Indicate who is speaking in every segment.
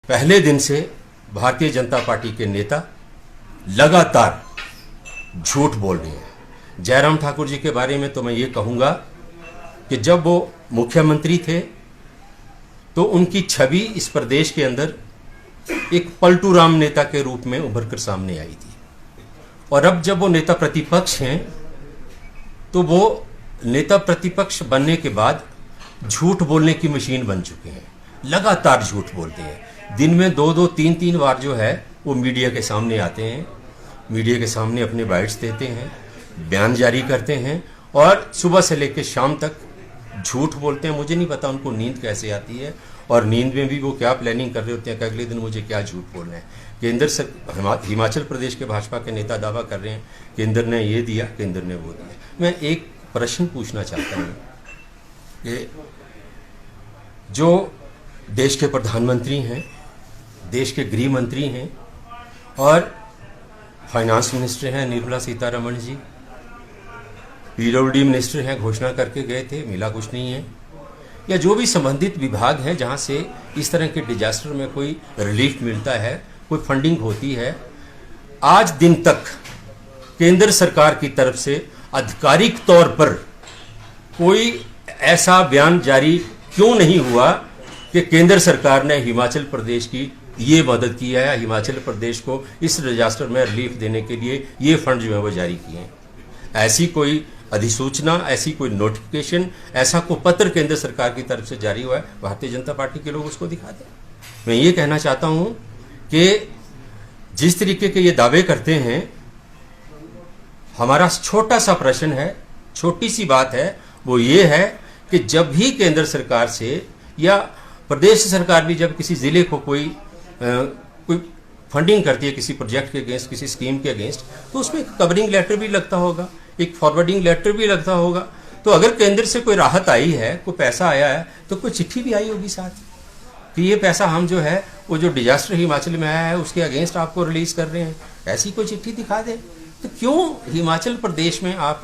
Speaker 1: पहले दिन से भारतीय जनता पार्टी के नेता लगातार झूठ बोल रहे हैं। जयराम ठाकुर जी के बारे में तो मैं ये कहूँगा कि जब वो मुख्यमंत्री थे तो उनकी छवि इस प्रदेश के अंदर एक पलटू राम नेता के रूप में उभर कर सामने आई थी, और अब जब वो नेता प्रतिपक्ष हैं तो वो नेता प्रतिपक्ष बनने के बाद झूठ बोलने की मशीन बन चुके हैं। लगातार झूठ बोलते हैं। दिन में दो तीन बार जो है वो मीडिया के सामने आते हैं, मीडिया के सामने अपने बाइट्स देते हैं, बयान जारी करते हैं और सुबह से लेकर शाम तक झूठ बोलते हैं। मुझे नहीं पता उनको नींद कैसे आती है और नींद में भी वो क्या प्लानिंग कर रहे होते हैं कि अगले दिन मुझे क्या झूठ बोलना है। हिमाचल प्रदेश के भाजपा के नेता दावा कर रहे हैं केंद्र ने ये दिया, केंद्र ने वो दिया। मैं एक प्रश्न पूछना चाहता हूँ कि जो देश के प्रधानमंत्री हैं, देश के गृह मंत्री हैं और फाइनेंस मिनिस्टर हैं निर्मला सीतारमण जी, पीडब्ल्यूडी मिनिस्टर हैं, घोषणा करके गए थे, मिला कुछ नहीं है, या जो भी संबंधित विभाग हैं जहां से इस तरह के डिजास्टर में कोई रिलीफ मिलता है, कोई फंडिंग होती है, आज दिन तक केंद्र सरकार की तरफ से आधिकारिक तौर पर कोई ऐसा बयान जारी क्यों नहीं हुआ कि केंद्र सरकार ने हिमाचल प्रदेश की ये मदद की है, हिमाचल प्रदेश को इस डिजास्टर में रिलीफ देने के लिए ये फंड जो है वो जारी किए हैं। ऐसी कोई अधिसूचना, ऐसी कोई नोटिफिकेशन, ऐसा कोई पत्र केंद्र सरकार की तरफ से जारी हुआ है, भारतीय जनता पार्टी के लोग उसको दिखा दें। मैं ये कहना चाहता हूं कि जिस तरीके के ये दावे करते हैं, हमारा छोटा सा प्रश्न है, छोटी सी बात है, वो ये है कि जब भी केंद्र सरकार से या प्रदेश सरकार भी जब किसी जिले को कोई फंडिंग करती है किसी प्रोजेक्ट के अगेंस्ट, किसी स्कीम के अगेंस्ट, तो उसमें एक कवरिंग लेटर भी लगता होगा, एक फॉरवर्डिंग लेटर भी लगता होगा। तो अगर केंद्र से कोई राहत आई है, कोई पैसा आया है, तो कोई चिट्ठी भी आई होगी साथ कि ये पैसा हम जो है वो जो डिजास्टर हिमाचल में आया है उसके अगेंस्ट आपको रिलीज कर रहे हैं, ऐसी कोई चिट्ठी दिखा दे। तो क्यों हिमाचल प्रदेश में आप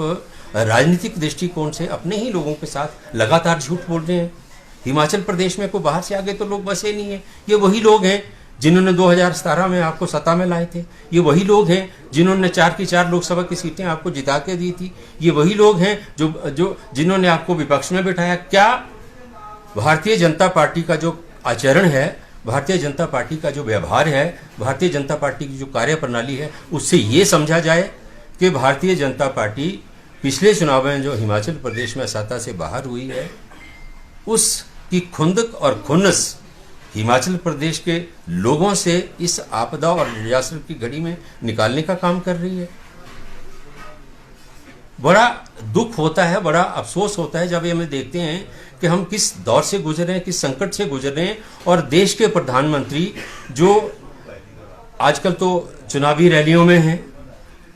Speaker 1: राजनीतिक दृष्टिकोण से अपने ही लोगों के साथ लगातार झूठ बोल रहे हैं? हिमाचल प्रदेश में कोई बाहर से आगे तो लोग बसे नहीं है, ये वही लोग हैं जिन्होंने 2017 में आपको सत्ता में लाए थे, ये वही लोग हैं जिन्होंने 4 की 4 लोकसभा की सीटें आपको जिता के दी थी, ये वही लोग हैं जो जिन्होंने आपको विपक्ष में बिठाया। क्या भारतीय जनता पार्टी का जो आचरण है, भारतीय जनता पार्टी का जो व्यवहार है, भारतीय जनता पार्टी की जो कार्यप्रणाली है, उससे ये समझा जाए कि भारतीय जनता पार्टी पिछले चुनाव में जो हिमाचल प्रदेश में सत्ता से बाहर हुई है उसकी खुंदक और खुन्नस हिमाचल प्रदेश के लोगों से इस आपदा और डिजास्टर की घड़ी में निकालने का काम कर रही है? बड़ा दुख होता है, बड़ा अफसोस होता है जब ये हम देखते हैं कि हम किस दौर से गुजर रहे हैं, किस संकट से गुजर रहे हैं, और देश के प्रधानमंत्री जो आजकल तो चुनावी रैलियों में हैं,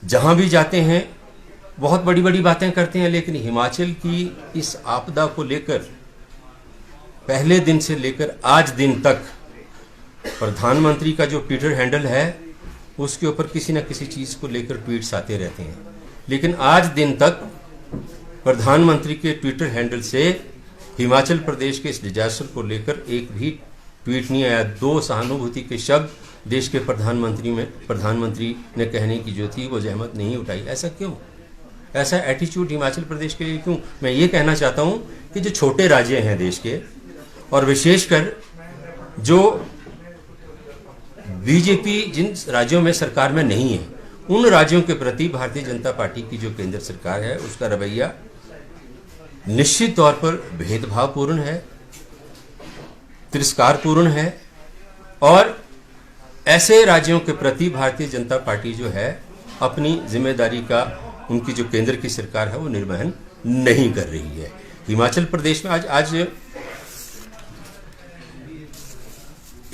Speaker 1: जहां भी जाते हैं बहुत बड़ी बड़ी बातें करते हैं, लेकिन हिमाचल की इस आपदा को लेकर पहले दिन से लेकर आज दिन तक प्रधानमंत्री का जो ट्विटर हैंडल है उसके ऊपर किसी न किसी चीज को लेकर ट्वीट्स आते रहते हैं, लेकिन आज दिन तक प्रधानमंत्री के ट्विटर हैंडल से हिमाचल प्रदेश के इस डिजास्टर को लेकर एक भी ट्वीट नहीं आया। 2 सहानुभूति के शब्द देश के प्रधानमंत्री ने कहने की जो थी वो जहमत नहीं उठाई। ऐसा क्यों? ऐसा एटीट्यूड हिमाचल प्रदेश के लिए क्यों? मैं ये कहना चाहता हूं कि जो छोटे राज्य हैं देश के, और विशेषकर जो बीजेपी जिन राज्यों में सरकार में नहीं है, उन राज्यों के प्रति भारतीय जनता पार्टी की जो केंद्र सरकार है उसका रवैया निश्चित तौर पर भेदभावपूर्ण है, तिरस्कारपूर्ण है, और ऐसे राज्यों के प्रति भारतीय जनता पार्टी जो है अपनी जिम्मेदारी का, उनकी जो केंद्र की सरकार है वो निर्वहन नहीं कर रही है। हिमाचल प्रदेश में आज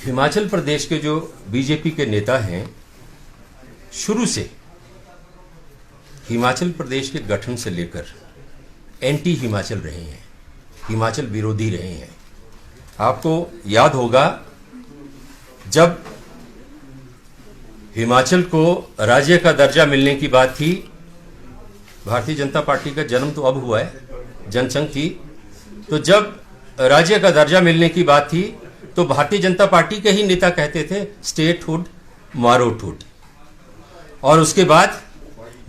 Speaker 1: हिमाचल प्रदेश के जो बीजेपी के नेता हैं शुरू से हिमाचल प्रदेश के गठन से लेकर एंटी हिमाचल रहे हैं, हिमाचल विरोधी रहे हैं। आपको याद होगा जब हिमाचल को राज्य का दर्जा मिलने की बात थी, भारतीय जनता पार्टी का जन्म तो अब हुआ है, जनसंघ थी, तो जब राज्य का दर्जा मिलने की बात थी तो भारतीय जनता पार्टी के ही नेता कहते थे स्टेटहुड मारोठुड। और उसके बाद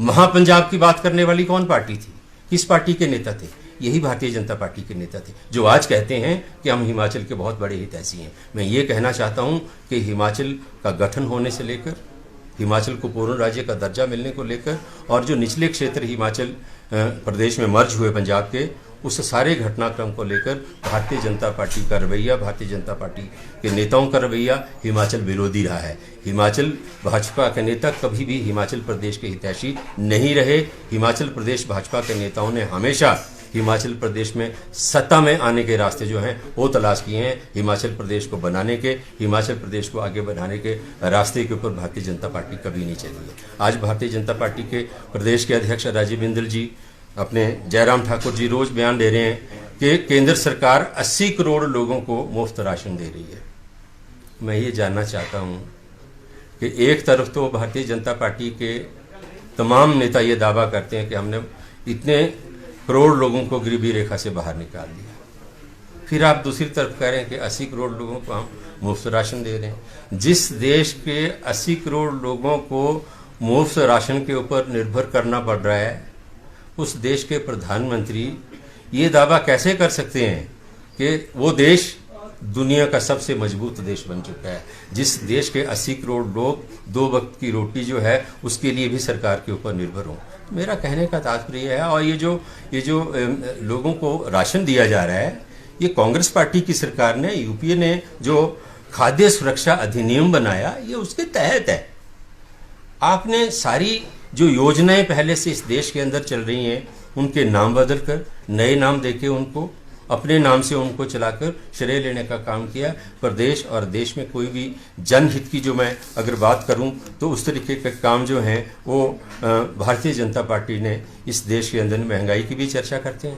Speaker 1: महापंजाब की बात करने वाली कौन पार्टी थी, किस पार्टी के नेता थे? यही भारतीय जनता पार्टी के नेता थे, जो आज कहते हैं कि हम हिमाचल के बहुत बड़े हितैषी हैं। मैं ये कहना चाहता हूं कि हिमाचल का गठन होने से लेकर, हिमाचल को पूर्ण राज्य का दर्जा मिलने को लेकर, और जो निचले क्षेत्र हिमाचल प्रदेश में मर्ज हुए पंजाब के, उस सारे घटनाक्रम को लेकर भारतीय जनता पार्टी का रवैया, भारतीय जनता पार्टी के नेताओं का रवैया हिमाचल विरोधी रहा है। हिमाचल भाजपा के नेता कभी भी हिमाचल प्रदेश के हितैषी नहीं रहे। हिमाचल प्रदेश भाजपा के नेताओं ने हमेशा हिमाचल प्रदेश में सत्ता में आने के रास्ते जो हैं वो तलाश किए हैं। हिमाचल प्रदेश को बनाने के, हिमाचल प्रदेश को आगे बढ़ाने के रास्ते के ऊपर भारतीय जनता पार्टी कभी नहीं चली है। आज भारतीय जनता पार्टी के प्रदेश के अध्यक्ष राजीव बिंदल जी, अपने जयराम ठाकुर जी रोज बयान दे रहे हैं कि केंद्र सरकार 80 करोड़ लोगों को मुफ्त राशन दे रही है। मैं ये जानना चाहता हूँ कि एक तरफ तो भारतीय जनता पार्टी के तमाम नेता ये दावा करते हैं कि हमने इतने करोड़ लोगों को गरीबी रेखा से बाहर निकाल दिया, फिर आप दूसरी तरफ कह रहे हैं कि 80 करोड़ लोगों को हम मुफ्त राशन दे रहे हैं। जिस देश के 80 करोड़ लोगों को मुफ्त राशन के ऊपर निर्भर करना पड़ रहा है, उस देश के प्रधानमंत्री ये दावा कैसे कर सकते हैं कि वो देश दुनिया का सबसे मजबूत देश बन चुका है, जिस देश के 80 करोड़ लोग 2 वक्त की रोटी जो है उसके लिए भी सरकार के ऊपर निर्भर हों। मेरा कहने का तात्पर्य है, और ये जो लोगों को राशन दिया जा रहा है, ये कांग्रेस पार्टी की सरकार ने, यूपीए ने जो खाद्य सुरक्षा अधिनियम बनाया, ये उसके तहत है। आपने सारी जो योजनाएं पहले से इस देश के अंदर चल रही हैं उनके नाम बदलकर नए नाम देके उनको अपने नाम से उनको चलाकर श्रेय लेने का काम किया। प्रदेश और देश में कोई भी जनहित की जो मैं अगर बात करूं तो उस तरीके के काम जो हैं वो भारतीय जनता पार्टी ने इस देश के अंदर महंगाई की भी चर्चा करते हैं,